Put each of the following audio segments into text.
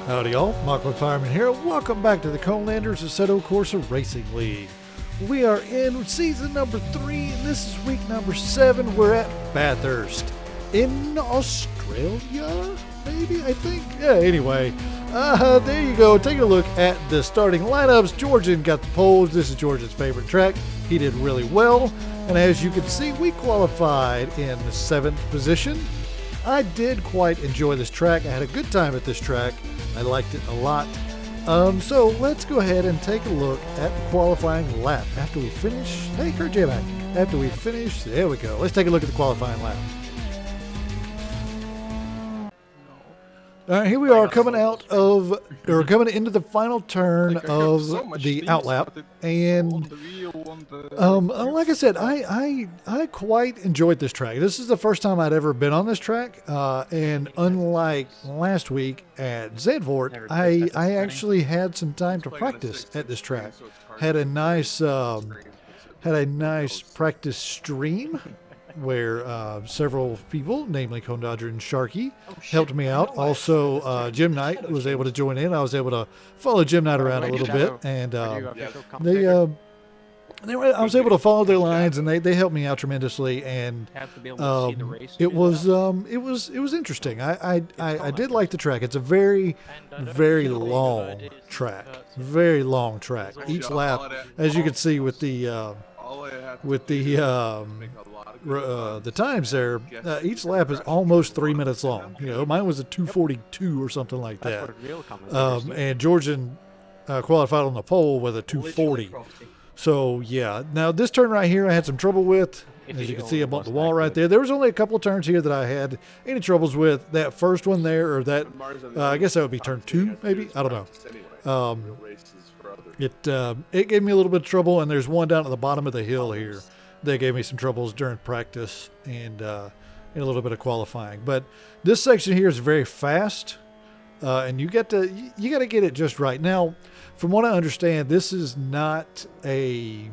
Howdy y'all, Michael Fireman here. Welcome back to the Conelanders Assetto Corsa Racing League. We are in season number 3 and this is week number 7. We're at Bathurst in Australia, maybe, I think. Yeah, anyway, there you go. Taking a look at the starting lineups. Georgian got the poles. This is Georgian's favorite track. He did really well. And as you can see, we qualified in the 7th position. I did quite enjoy this track. I had a good time at this track. I liked it a lot. So let's go ahead and take a look at the qualifying lap after we finish. Hey, Kurt J. Mac. After we finish, there we go. Let's take a look at the qualifying lap. All right, here we are coming coming into the final turn of the outlap, and like I said, I quite enjoyed this track. This is the first time I'd ever been on this track, and unlike last week at Zandvoort, I actually had some time to practice at this track. Had a nice practice stream where several people, namely Condodger and Sharky, helped me out. Also, Jim Knight was able to join in. I was able to follow Jim Knight around a little bit, and I was able to follow their lines, and they helped me out tremendously. And it was interesting. I did like the track. It's a very long track. Very long track. Each lap, as you can see with the times there, each lap is almost 3 minutes long. You know, mine was a 2:42 or something like that. And Georgian qualified on the pole with a 2:40. So yeah, now this turn right here, I had some trouble with. As you can see, I bumped the wall right there. There was only a couple of turns here that I had any troubles with. That first one there, or that, I guess that would be turn 2, maybe. I don't know. It gave me a little bit of trouble, and there's one down at the bottom of the hill here that gave me some troubles during practice and a little bit of qualifying. But this section here is very fast, and you got to get it just right. Now, from what I understand, this is not a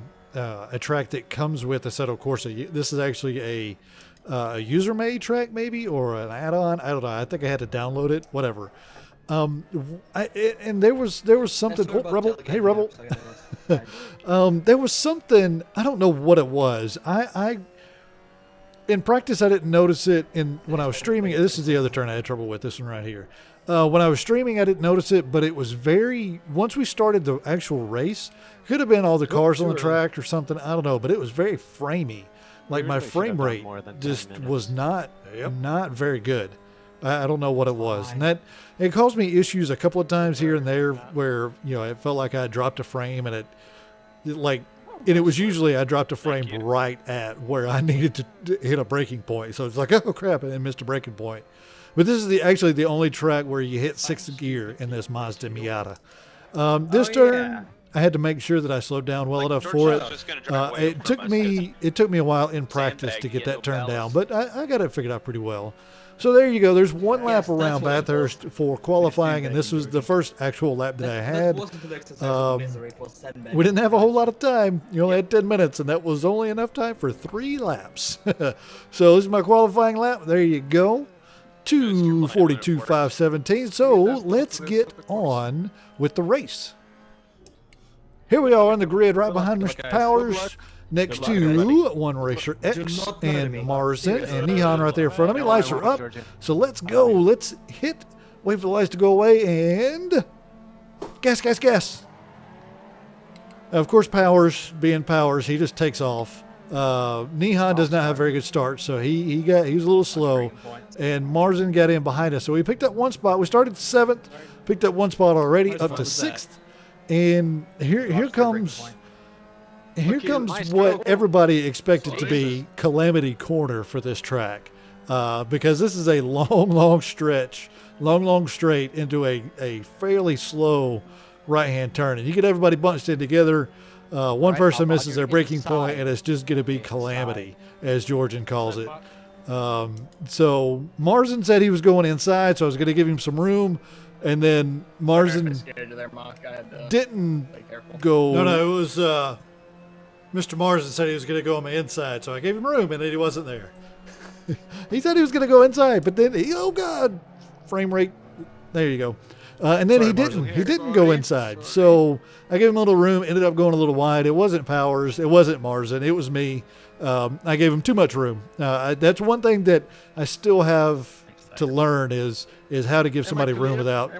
track that comes with Assetto Corsa. This is actually a user-made track, maybe, or an add-on. I don't know. I think I had to download it. Whatever. And there was something. Oh, Rebel! Hey, Rebel! There was something. I don't know what it was. I in practice I didn't notice it. When I was streaming, this is the other turn I had trouble with. This one right here. When I was streaming, I didn't notice it, but it was once we started the actual race, could have been all the cars on the track or something. I don't know, but it was very framey. Like my frame rate just was not very good. I don't know what it was, and it caused me issues a couple of times here and there where, you know, it felt like I dropped a frame, and it was usually I dropped a frame right at where I needed to hit a breaking point. So it's like, oh crap, and I missed a breaking point. But this is actually the only track where you hit 6th gear in this Mazda Miata. This turn, I had to make sure that I slowed down well enough for it. It took me a while in practice to get that turn down, but I got it figured out pretty well. So there you go. There's one lap around Bathurst for qualifying, and this was the first actual lap that I had. We didn't have a whole lot of time. You only had 10 minutes, and that was only enough time for 3 laps. So this is my qualifying lap. There you go. 2:42.517. So let's get on with the race. Here we are on the grid right behind Mr. Powers. Next to One Racer X and Marsden and Nehan right there in front of me. Lights are up. So let's go. Let's wait for the lights to go away, and gas, gas, gas. Of course, Powers, being Powers, he just takes off. Nehan does not have a very good start, so he was a little slow, and Marsden got in behind us. So we picked up one spot. We started 7th, picked up one spot already, up to 6th, and here comes what everybody expected to be Calamity Corner for this track, because this is a long stretch, long straight into a fairly slow right-hand turn, and you get everybody bunched in together. One person misses their braking point, and it's just going to be calamity, as Georgian calls it. So Marsden said he was going inside, so I was going to give him some room, and then Marsden didn't go. No, it was Mr. Marsden said he was going to go on the inside, so I gave him room, and then he wasn't there. He said he was going to go inside, but then oh God, frame rate. There you go. And then he didn't go inside. So I gave him a little room, ended up going a little wide. It wasn't Powers. It wasn't Marsden. It was me. I gave him too much room. That's one thing that I still have to learn is how to give somebody room without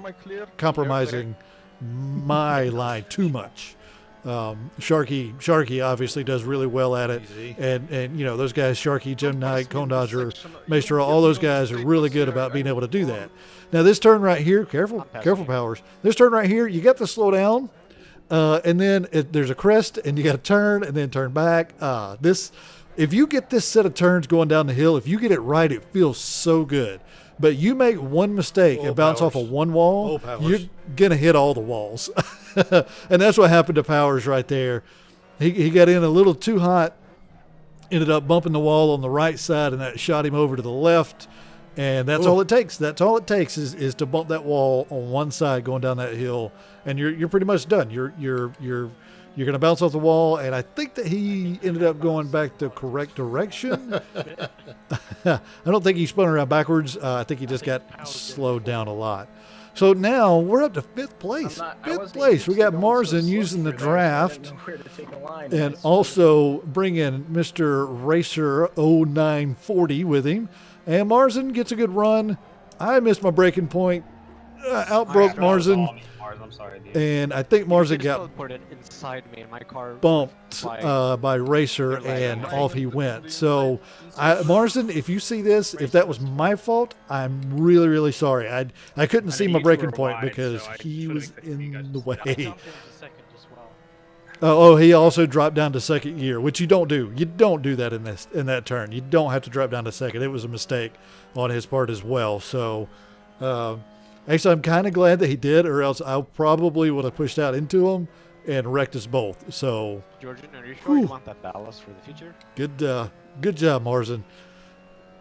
compromising my line too much. Sharky obviously does really well at it. And you know, those guys, Sharky, Jim Knight, Cone Dodger, Maestro, all those guys are really good about being able to do that. Now this turn right here, careful Powers. This turn right here, you got to slow down. And then there's a crest and you got to turn and then turn back. If you get this set of turns going down the hill, if you get it right, it feels so good. But you make one mistake and bounce off of one wall, you're going to hit all the walls. And that's what happened to Powers right there. He got in a little too hot, ended up bumping the wall on the right side, and that shot him over to the left. And that's all it takes. That's all it takes is to bump that wall on one side going down that hill, and you're pretty much done. You're going to bounce off the wall, and I think that he ended up going back the correct direction. I don't think he spun around backwards. I think he just got slowed down a lot. So now we're up to fifth place. Fifth place. We got Marsden using the draft, and also bringing Mr. Racer 0940 with him. And Marsden gets a good run. I missed my braking point. Outbroke Marsden. I'm sorry, dude. And I think Marsden got inside me and my car bumped by Racer, and off he went. So, Marsden, if you see this, if that was my fault, I'm really, really sorry. I couldn't see my braking point because he was in the way. He also dropped down to second gear, which you don't do. You don't do that in that turn. You don't have to drop down to second. It was a mistake on his part as well. So, actually, I'm kind of glad that he did, or else I probably would have pushed out into him and wrecked us both. So, Georgian, are you sure you want that ballast for the future? Good job, Marsden.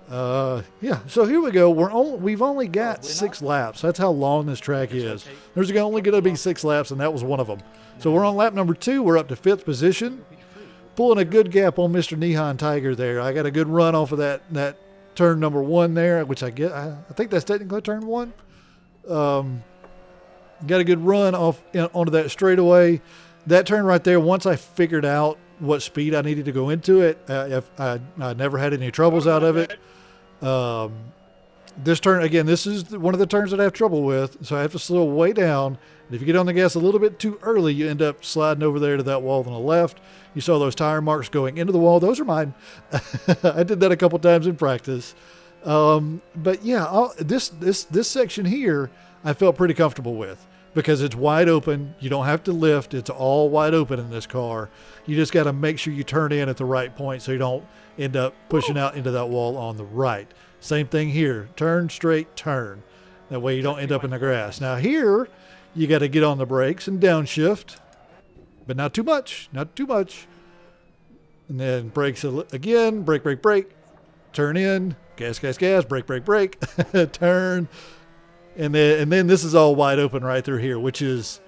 Yeah. So here we go. We've only got 6 laps. That's how long this track is. There's only going to be 6 laps, and that was one of them. So we're on lap number 2. We're up to 5th position, pulling a good gap on Mr. Nihon Tiger there. I got a good run off of that turn number 1 there, which I think that's technically turn 1. Got a good run onto that straightaway. That turn right there, once I figured out what speed I needed to go into it, I never had any troubles out of it. This turn, again, this is one of the turns that I have trouble with, so I have to slow way down. And if you get on the gas a little bit too early, you end up sliding over there to that wall on the left. You saw those tire marks going into the wall. Those are mine. I did that a couple times in practice. But yeah, this section here, I felt pretty comfortable with because it's wide open. You don't have to lift. It's all wide open in this car. You just got to make sure you turn in at the right point so you don't end up pushing out into that wall on the right. Same thing here. Turn straight, turn. That way you don't end up in the grass. Now here, you got to get on the brakes and downshift, but not too much, not too much. And then brakes again, brake, turn in, gas, brake, turn. And then this is all wide open right through here, which is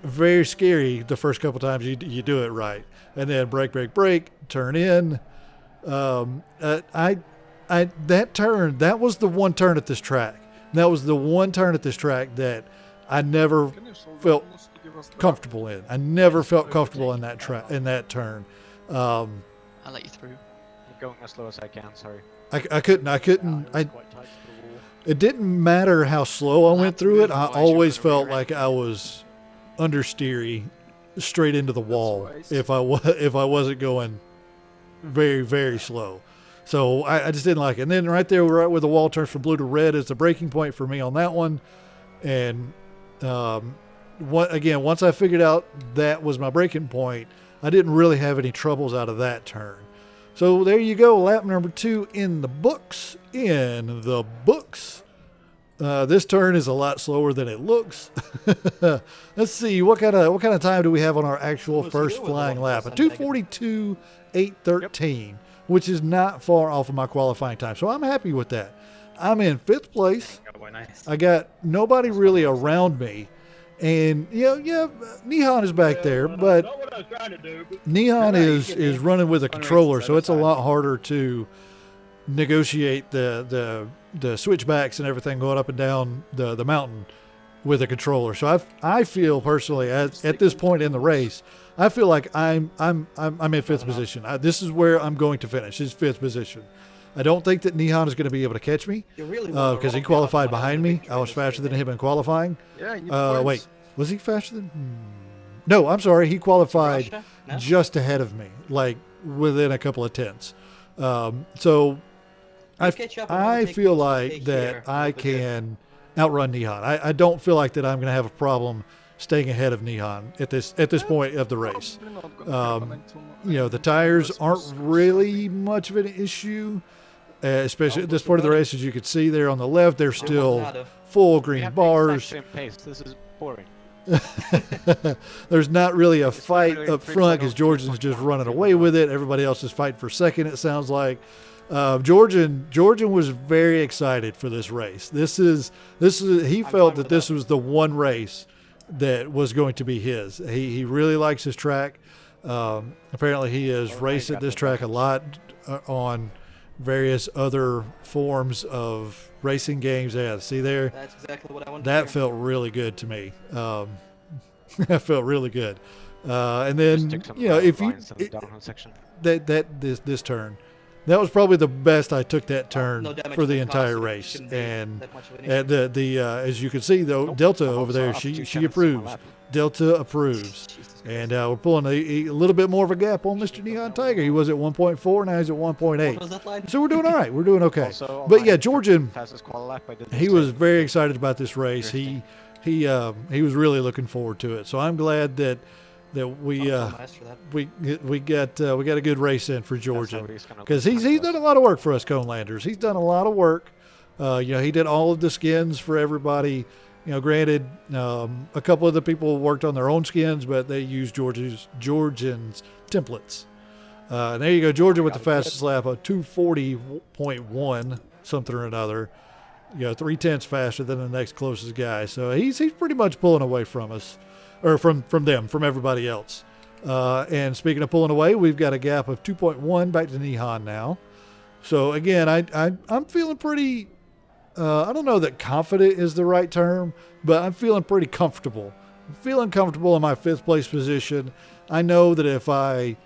very scary the first couple times you do it right. And then brake, turn in. That turn, that was the one turn at this track. That was the one turn at this track that I never felt comfortable in. I never felt comfortable in that turn. I'll let you through. I'm going as slow as I can, sorry. I couldn't. It didn't matter how slow I went through it. I always felt like I was understeery straight into the wall if I wasn't going very, very slow. So I just didn't like it. And then right there, right where the wall turns from blue to red is the breaking point for me on that one. And once I figured out that was my breaking point, I didn't really have any troubles out of that turn. So there you go, lap number 2 in the books. This turn is a lot slower than it looks. Let's see, what kind of time do we have on our actual first flying lap? A 2:42.813, which is not far off of my qualifying time. So I'm happy with that. I'm in 5th place. I got nobody really around me. And Nihon is back there, but Nihon is running with a controller, so it's a lot harder to negotiate the switchbacks and everything going up and down the mountain with a controller. So I feel personally at this point in the race, I feel like I'm in fifth position. This is where I'm going to finish. Is fifth position. I don't think that Nihon is going to be able to catch me because he qualified behind me. I was faster than him in qualifying. Yeah, wait, was he faster than? No, I'm sorry. He qualified just ahead of me, like within a couple of tenths. So I feel like that I can outrun Nihon. I don't feel like that I'm going to have a problem staying ahead of Nihon at this point of the race. The tires aren't really much of an issue, especially at this point of the race. As you can see there on the left, they're still full green bars. This is boring. There's not really a fight up front because Georgian's just running away with it. Everybody else is fighting for second, it sounds like. Georgian was very excited for this race. He felt that this was the one race that was going to be his. He really likes his track. Apparently he has raced at this track a lot on various other forms of racing games. Yeah, see there? That's exactly what I wanted that to felt really good to me. That felt really good. And then, if you this turn, that was probably the best I took that turn for the entire race. And as you can see, though, Delta over there, she approves. Delta approves. And we're pulling a little bit more of a gap on Mr. Neon Tiger. He was at 1.4, now he's at 1.8. So we're doing all right. We're doing okay. But yeah, Georgian, he was very excited about this race. He was really looking forward to it. So I'm glad that we got a good race in for Georgian, because he's done a lot of work for us Conelanders. He's done a lot of work. He did all of the skins for everybody. Granted, a couple of the people worked on their own skins, but they used Georgian's templates. And there you go, Georgia with the fastest lap, a 240.1 something or another. 3/10 faster than the next closest guy. So he's pretty much pulling away from us, or from everybody else. And speaking of pulling away, we've got a gap of 2.1 back to Nihon now. So again, I'm feeling pretty. I don't know that confident is the right term, but I'm feeling pretty comfortable. I'm feeling comfortable in my fifth place position. I know that if I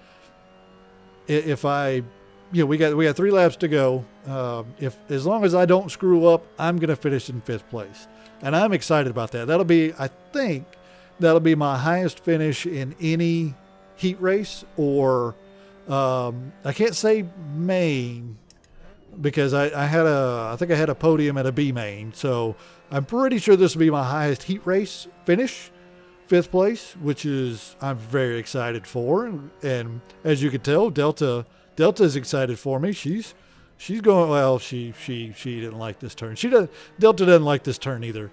we got 3 laps to go. As long as I don't screw up, I'm going to finish in fifth place, and I'm excited about that. I think that'll be my highest finish in any heat race, or I can't say main, because I think I had a podium at a B main, so I'm pretty sure this will be my highest heat race finish, fifth place, which is I'm very excited for, and as you can tell, Delta's excited for me. She's going, well, she didn't like this turn. Delta doesn't like this turn either.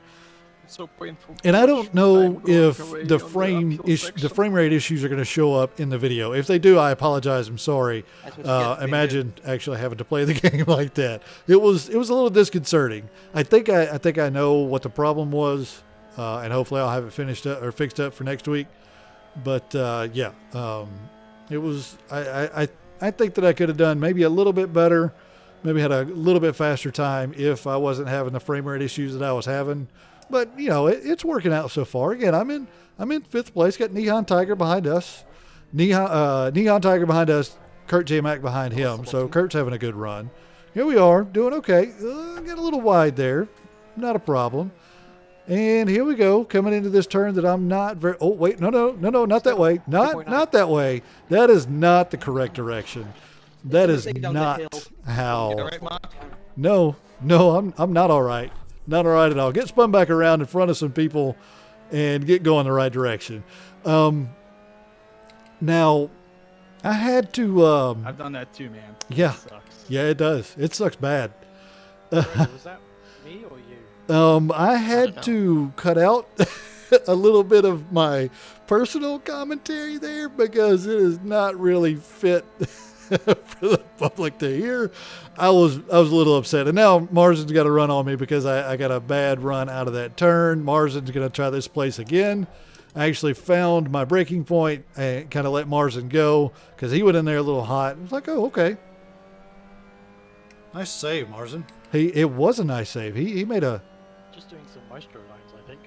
So painful. And I don't know if the frame rate issues are going to show up in the video. If they do, I apologize. I'm sorry. Imagine actually having to play the game like that. It was a little disconcerting. I think I know what the problem was, and hopefully I'll have it finished up or fixed up for next week. But it was. I think that I could have done maybe a little bit better, maybe had a little bit faster time if I wasn't having the frame rate issues that I was having. But it's working out so far. Again, I'm in fifth place. Got Nihon Tiger behind us. Nihon Tiger behind us. Kurt J Mac behind him. So Kurt's having a good run. Here we are, doing okay. Got a little wide there, not a problem. And here we go, coming into this turn that I'm not very. Oh wait, no, not that way. Not that way. That is not the correct direction. That is not how. No, I'm not all right. Not all right at all. Get spun back around in front of some people and get going the right direction. Now, I had to. I've done that too, man. Yeah. It sucks. Yeah, it does. It sucks bad. Was that me or you? I had to cut out a little bit of my personal commentary there because it is not really fit for the public to hear. I was a little upset, and now Marsden's got to run on me because I got a bad run out of that turn. Marsden's going to try this place again. I actually found my breaking point and kind of let Marsden go because he went in there a little hot. I was like, oh, okay. Nice save, Marsden. It was a nice save. He made a. Just doing some maestro lines, I think.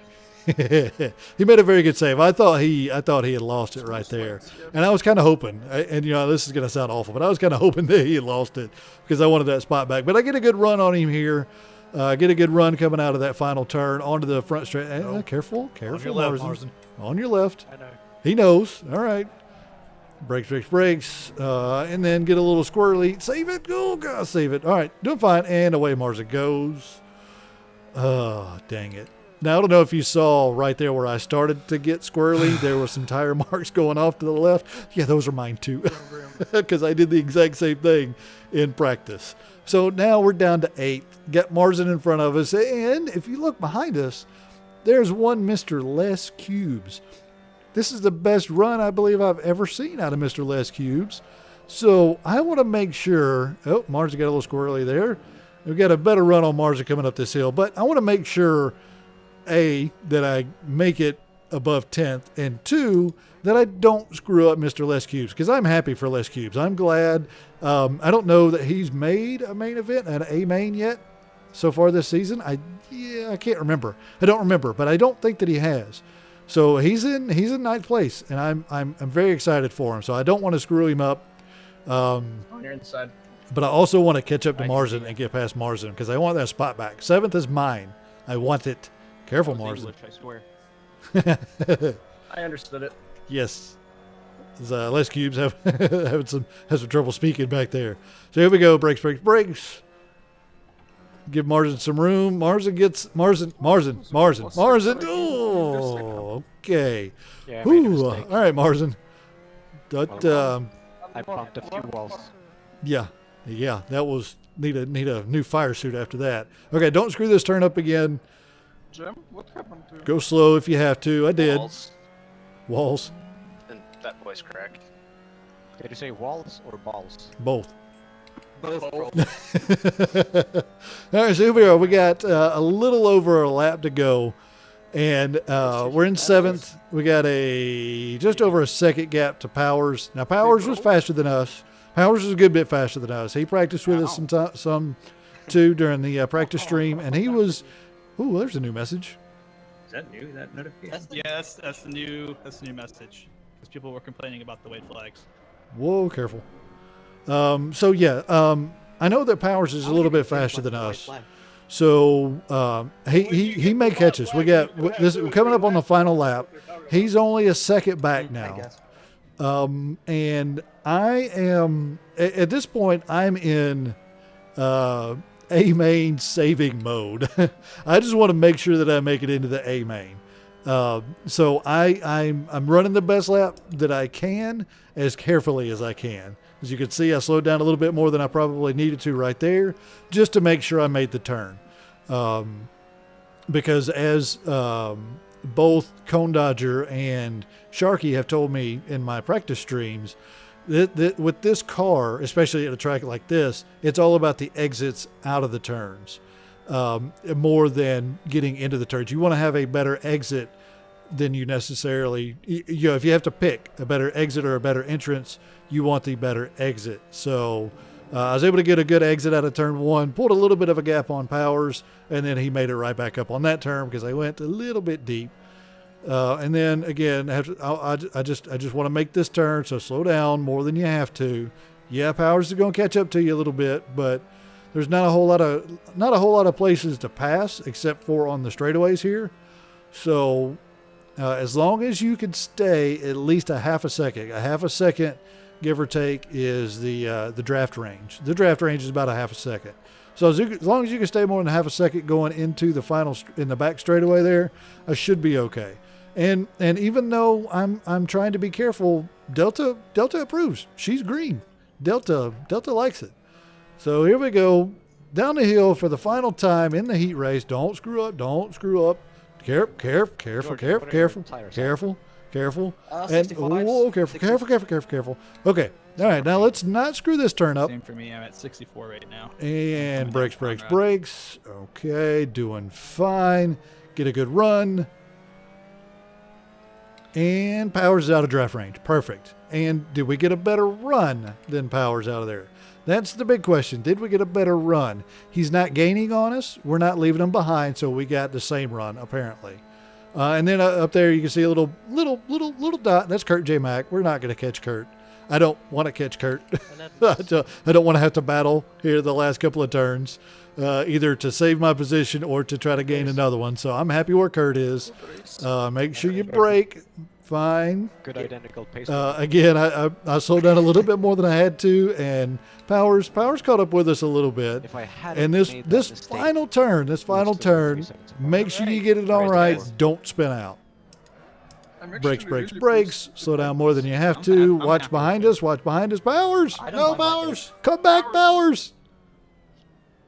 He made a very good save. I thought he had lost it right there, and I was kind of hoping. And this is going to sound awful, but I was kind of hoping that he had lost it because I wanted that spot back. But I get a good run on him here. Get a good run coming out of that final turn onto the front straight. Careful, On your left, Marsden. On your left. I know. He knows. All right. Brakes. And then get a little squirrely. Save it. Oh, God, save it. All right. Doing fine. And away Marsden goes. Oh, dang it. Now, I don't know if you saw right there where I started to get squirrely. There were some tire marks going off to the left. Yeah, those are mine too. Because I did the exact same thing in practice. So now we're down to 8. Got Marsden in front of us. And if you look behind us, there's one Mr. Les Cubes. This is the best run I believe I've ever seen out of Mr. Les Cubes. So I want to make sure. Oh, Marsden got a little squirrely there. We've got a better run on Marsden coming up this hill. But I want to make sure, A, that I make it above 10th, and 2, that I don't screw up Mr. Les Cubes, because I'm happy for Les Cubes. I'm glad. I don't know that he's made a main event, an A main yet so far this season. I can't remember. I don't remember, but I don't think that he has. So he's in 9th place, and I'm very excited for him. So I don't want to screw him up. On your inside. But I also want to catch up to Marsden and get past Marsden because I want that spot back. 7th is mine. I want it. Careful, Marsden. I swear. I understood it. Yes. Les Cubes have some trouble speaking back there. So here we go. Brakes. Give Marsden some room. Marsden. Oh, okay. Yeah, I made a Whew. mistake. All right, Marsden. That, I bumped a few walls. yeah, that was need a new fire suit after that. Okay, don't screw this turn up again. Jim, what happened to Go slow if you have to. I did. Walls. And that voice crack. Did you say walls or balls? Both. both? All right, so here we are. We got a little over a lap to go, and we're in 7th. We got just over a second gap to Powers. Now, Powers was faster than us. Powers was a good bit faster than us. He practiced with us some too during the practice stream, and he was. Ooh, there's a new message. Is that new? That notification? Yeah, that's the new message. Because people were complaining about the white flags. Whoa, careful. So yeah, I know that Powers is a little bit faster than us. So he may catch us. We're coming up on the final lap. He's only a second back now. And I am at this point. I'm in A main saving mode. I just want to make sure that I make it into the A main. So I'm running the best lap that I can as carefully as I can. As you can see, I slowed down a little bit more than I probably needed to right there, just to make sure I made the turn. Because as both Cone Dodger and Sharky have told me in my practice streams, that with this car, especially at a track like this, it's all about the exits out of the turns more than getting into the turns. You want to have a better exit than you necessarily, if you have to pick a better exit or a better entrance, you want the better exit. So I was able to get a good exit out of turn 1, pulled a little bit of a gap on Powers, and then he made it right back up on that turn because I went a little bit deep. And then again, I just want to make this turn, so slow down more than you have to. Yeah, Powers is going to catch up to you a little bit, but there's not a whole lot of places to pass except for on the straightaways here. So as long as you can stay at least a half a second, give or take, is the draft range. The draft range is about a half a second. So as long as you can stay more than a half a second going into the final in the back straightaway there, I should be okay. And even though I'm trying to be careful, Delta approves. She's green. Delta likes it. So here we go down the hill for the final time in the heat race. Don't screw up. Careful. And whoa, careful. Okay. All right. Now let's not screw this turn up. Same for me. I'm at 64 right now. And brakes. Okay, doing fine. Get a good run. And Powers is out of draft range. Perfect. And did we get a better run than Powers out of there? That's the big question. Did we get a better run? He's not gaining on us. We're not leaving him behind, so we got the same run, apparently. And then up there you can see a little dot. That's Kurt J. Mack. We're not going to catch Kurt. I don't want to catch Kurt. I don't want to have to battle here the last couple of turns, either to save my position or to try to gain another one. So I'm happy where Kurt is. Make sure you brake. Fine. Good identical pace. Again, I slowed down a little bit more than I had to, and Powers caught up with us a little bit. If I had And this final turn, make sure you get it all right. Don't spin out. Brakes. Slow down more than you have to. Watch behind us. Powers. No, Powers. Come back, Powers.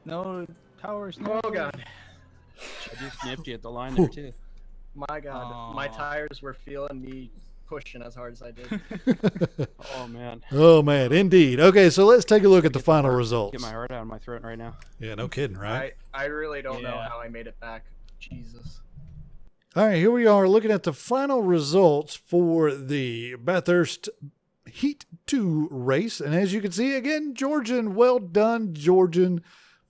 No, Towers. Oh god. I just nipped you at the line there too. My god. My tires were feeling me pushing as hard as I did. Oh Oh, man. indeed. Okay, so let's take a look at the final results. Get my heart out of my throat right now. Yeah, no kidding, right? I really don't know how I made it back. Jesus. All right, here we are looking at the final results for the Bathurst Heat 2 race. And as you can see, again, Georgian, well done, Georgian.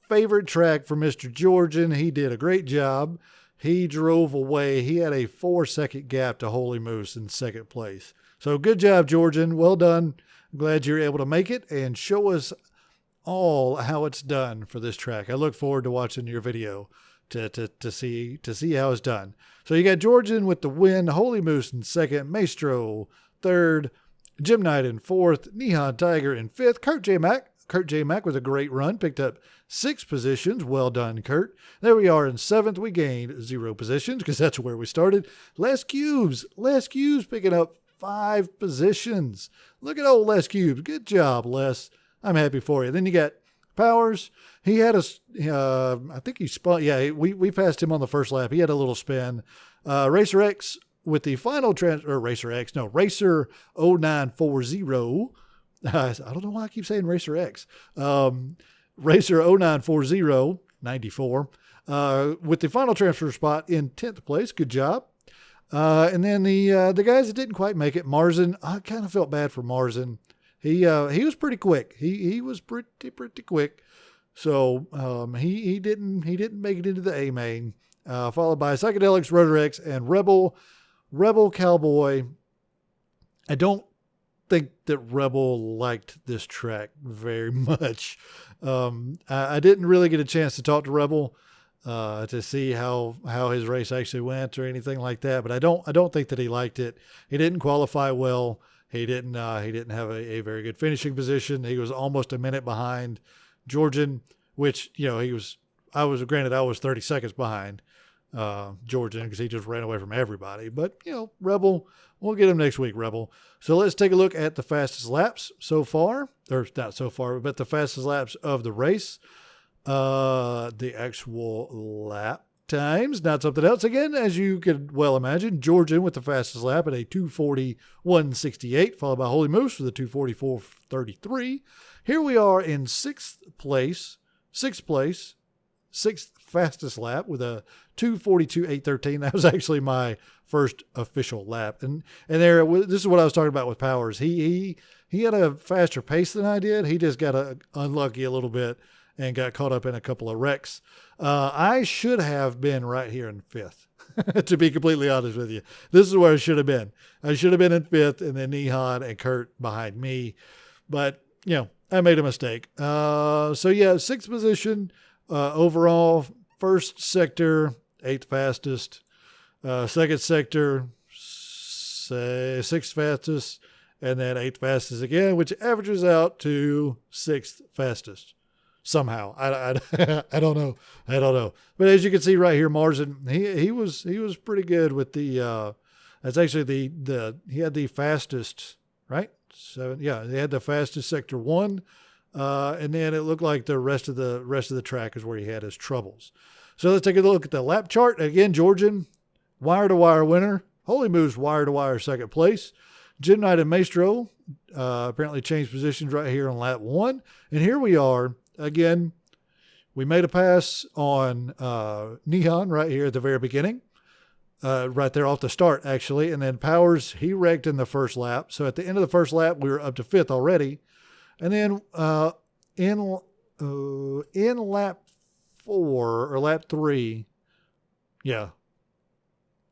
Favorite track for Mr. Georgian. He did a great job. He drove away. He had a 4-second gap to Holy Moose in second place. So good job, Georgian. Well done. I'm glad you're able to make it and show us all how it's done for this track. I look forward to watching your video to see how it's done. So you got Georgian with the win, Holy Moose in second, Maestro third, Jim Knight in fourth, Neon Tiger in fifth, Kurt J. Mack with a great run, picked up 6 positions. Well done, Kurt. There we are in seventh. We gained 0 positions because that's where we started. Les Cubes picking up 5 positions. Look at old Les Cubes. Good job, Les. I'm happy for you. Then you got Powers. He had I think he spun. Yeah, we passed him on the first lap. He had a little spin. Racer X with the final Racer 0940. I don't know why I keep saying Racer X. Racer 0940, 94, with the final transfer spot in 10th place. Good job. And then the guys that didn't quite make it, Marzin, I kind of felt bad for Marzin. He was pretty quick. He was pretty quick. So he didn't make it into the A main. Followed by Psychedelics, Rotor X, and Rebel Cowboy. I don't think that Rebel liked this track very much. I didn't really get a chance to talk to Rebel to see how his race actually went or anything like that. But I don't think that he liked it. He didn't qualify well. He didn't have a very good finishing position. He was almost a minute behind Georgian, which, I was 30 seconds behind Georgian because he just ran away from everybody. But, Rebel, we'll get him next week, Rebel. So let's take a look at the fastest laps so far, or not so far, but the fastest laps of the race. The actual lap times, not something else. Again, as you could well imagine, Georgian with the fastest lap at a 2:41.68, followed by Holy Moose with a 2:44.33. Here we are in sixth fastest lap with a 2:42.813. That was actually my first official lap. And this is what I was talking about with Powers. He had a faster pace than I did. He just got unlucky a little bit and got caught up in a couple of wrecks. I should have been right here in fifth, to be completely honest with you. This is where I should have been. I should have been in fifth, and then Nehan and Kurt behind me. But, I made a mistake. Sixth position overall, first sector, 8th fastest. Second sector, sixth fastest, and then 8th fastest again, which averages out to 6th fastest. Somehow, I don't know. But as you can see right here, Marzin, he was pretty good with the. That's actually he had the fastest, right? 7. Yeah, he had the fastest sector 1, and then it looked like the rest of the track is where he had his troubles. So let's take a look at the lap chart again. Georgian, wire to wire winner. Holy Moose, wire to wire second place. Jim Knight and Maestro apparently changed positions right here on lap 1, and here we are. Again, we made a pass on Neon right here at the very beginning, right there off the start, actually. And then Powers, he wrecked in the first lap. So at the end of the first lap, we were up to 5th already. And then in lap 4 or lap 3, yeah,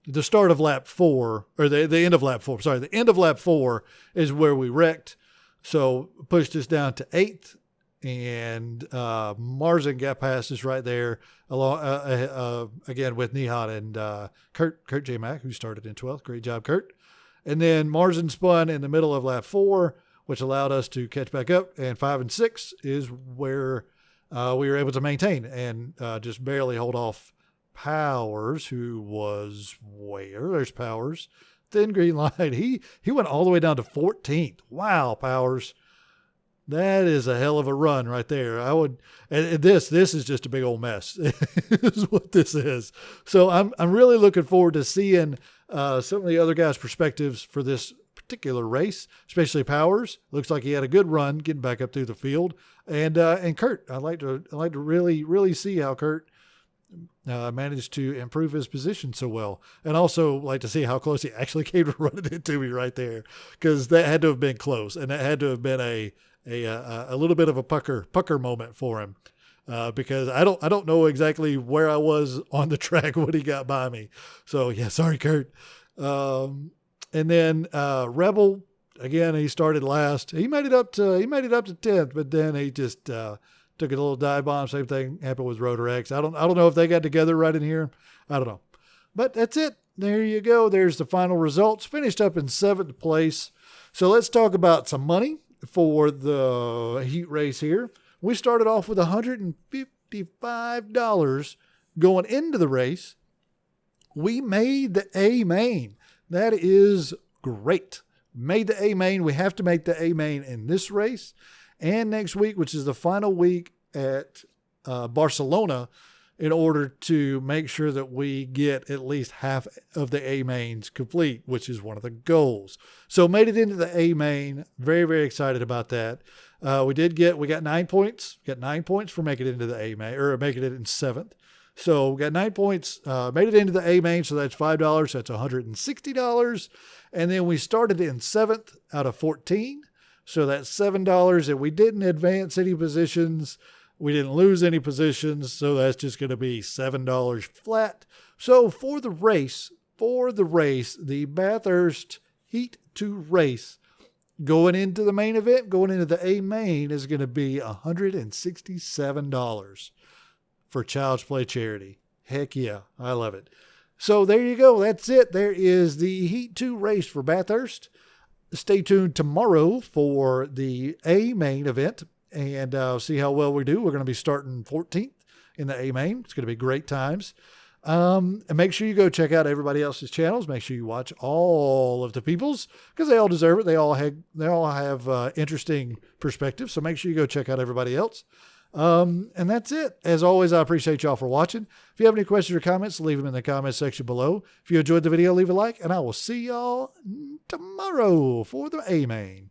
the start of lap 4, or the end of lap 4. Sorry, the end of lap 4 is where we wrecked. So pushed us down to 8th, and Marzin got past us right there, along again with Nihat and Kurt J. Mack, who started in 12th. Great job, Kurt. And then Marzin spun in the middle of lap 4, which allowed us to catch back up. And 5 and 6 is where we were able to maintain and just barely hold off Powers, who was where? There's Powers. Thin green line. He went all the way down to 14th. Wow, Powers. That is a hell of a run right there. And this is just a big old mess. Is what this is. So I'm really looking forward to seeing some of the other guys' perspectives for this particular race, especially Powers. Looks like he had a good run getting back up through the field. And Kurt, I'd like to really see how Kurt managed to improve his position so well, and also like to see how close he actually came to running into me right there, because that had to have been close, and that had to have been a little bit of a pucker moment for him, because I don't know exactly where I was on the track when he got by me. So yeah, sorry, Kurt. And then Rebel, again, he started last. He made it up to 10th, but then he just took a little dive bomb. Same thing happened with Rotor X. I don't know if they got together right in here. I don't know. But that's it. There you go. There's the final results. Finished up in 7th place. So let's talk about some money for the heat race here. We started off with $155 going into the race. We made the A main. That is great. Made the A main. We have to make the A main in this race and next week, which is the final week at Barcelona, in order to make sure that we get at least half of the A mains complete, which is one of the goals. So made it into the A main. Very, very excited about that. We got 9 points. Got 9 points for making it into the A main, or making it in 7th. So we got 9 points, made it into the A main. So that's $5. So that's $160. And then we started in 7th out of 14. So that's $7, and we didn't advance any positions. We didn't lose any positions. So that's just going to be $7 flat. So for the race, the Bathurst Heat 2 race, going into the main event, going into the A main, is going to be $167 for Child's Play charity. Heck yeah, I love it. So there you go. That's it. There is the Heat 2 race for Bathurst. Stay tuned tomorrow for the A main event, and see how well we do. We're going to be starting 14th in the A main. It's going to be great times. And make sure you go check out everybody else's channels. Make sure you watch all of the people's, because they all deserve it. They all have interesting perspectives. So make sure you go check out everybody else. And that's it. As always, I appreciate y'all for watching. If you have any questions or comments, leave them in the comments section below. If you enjoyed the video, leave a like, and I will see y'all tomorrow for the A main.